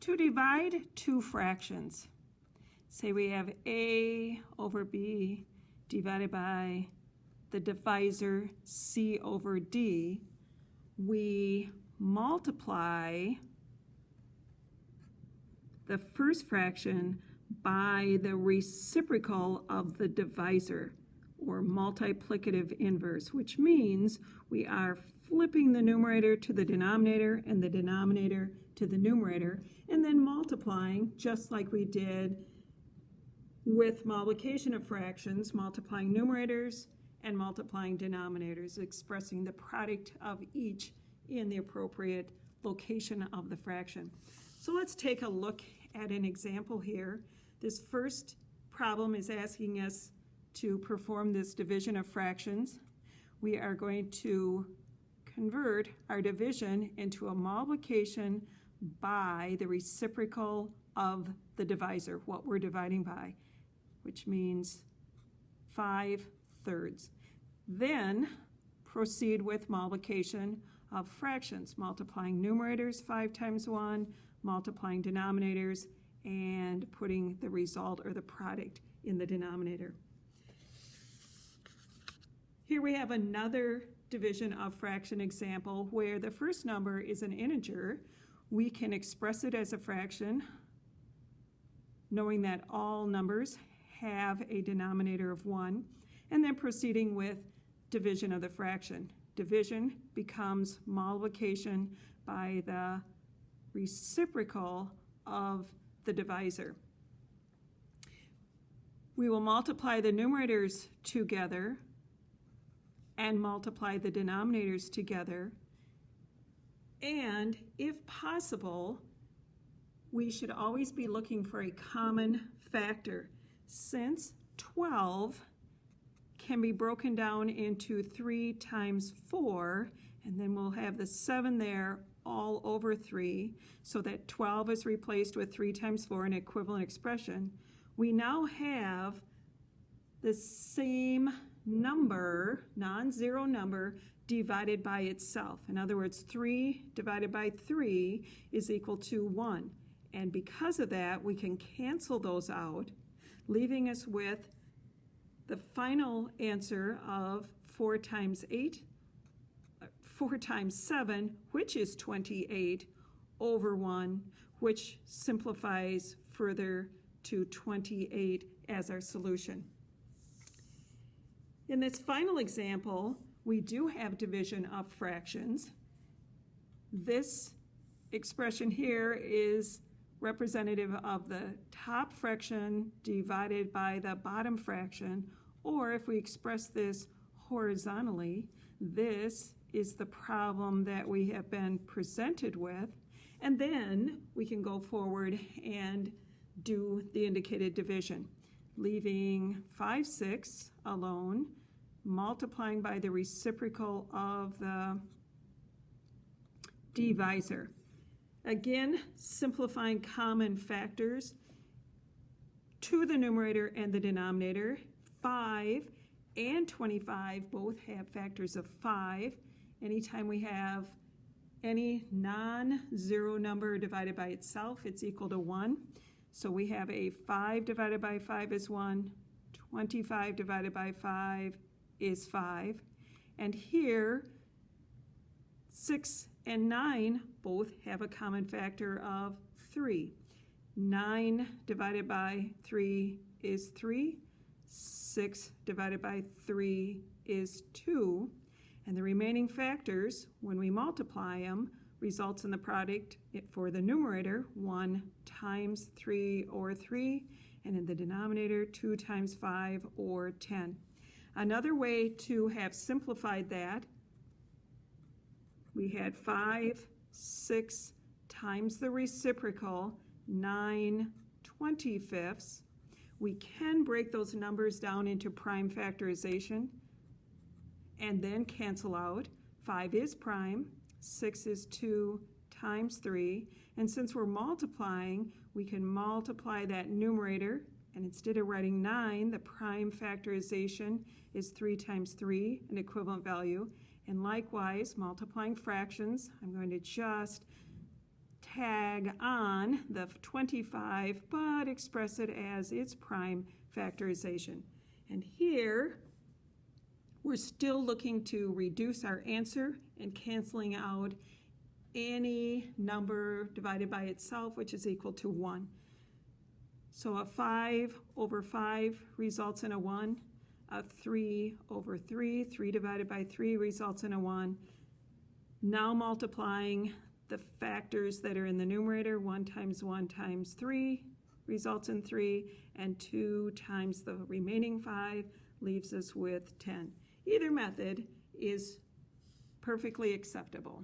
To divide two fractions, say we have a over b divided by the divisor c over d, we multiply the first fraction by the reciprocal of the divisor, or multiplicative inverse, which means we are flipping the numerator to the denominator and the denominator to the numerator, and then multiplying just like we did with multiplication of fractions, multiplying numerators and multiplying denominators, expressing the product of each in the appropriate location of the fraction. So let's take a look at an example here. This first problem is asking us to perform this division of fractions. We are going to convert our division into a multiplication by the reciprocal of the divisor, what we're dividing by, which means 5/3. Then proceed with multiplication of fractions, multiplying numerators 5 times 1, multiplying denominators, and putting the result or the product in the denominator. Here we have another division of fraction example where the first number is an integer. We can express it as a fraction, knowing that all numbers have a denominator of 1, and then proceeding with division of the fraction. Division becomes multiplication by the reciprocal of the divisor. We will multiply the numerators together and multiply the denominators together, and if possible, we should always be looking for a common factor. Since 12 can be broken down into 3 times 4, and then we'll have the 7 there all over 3, so that 12 is replaced with 3 times 4, an equivalent expression. We now have the same number, non-zero number, divided by itself. In other words, 3 divided by 3 is equal to 1. And because of that, we can cancel those out, leaving us with the final answer of 4 times 7, which is 28, over 1, which simplifies further to 28 as our solution. In this final example, we do have division of fractions. This expression here is representative of the top fraction divided by the bottom fraction, or if we express this horizontally, this is the problem that we have been presented with, and then we can go forward and do the indicated division, leaving 5/6 alone, multiplying by the reciprocal of the divisor. Again, simplifying common factors to the numerator and the denominator. 5 and 25 both have factors of 5. Anytime we have any non-zero number divided by itself, it's equal to 1. So we have a 5 divided by 5 is 1, 25 divided by 5 is 5. And here, 6 and 9 both have a common factor of 3. 9 divided by 3 is 3. 6 divided by 3 is 2. And the remaining factors, when we multiply them, results in the product for the numerator, 1 times 3 or 3, and in the denominator, 2 times 5 or 10. Another way to have simplified that, we had 5/6 times the reciprocal, 9/25. We can break those numbers down into prime factorization and then cancel out. 5 is prime, 6 is 2 times 3, and since we're multiplying, we can multiply that numerator, and instead of writing 9, the prime factorization is 3 times 3, an equivalent value, and likewise, multiplying fractions, I'm going to just tag on the 25, but express it as its prime factorization. And here, we're still looking to reduce our answer and canceling out any number divided by itself, which is equal to 1. So a 5 over 5 results in a 1. A 3 over 3, 3 divided by 3 results in a 1. Now multiplying the factors that are in the numerator, 1 times 3 results in 3, and 2 times the remaining 5 leaves us with 10. Either method is perfectly acceptable.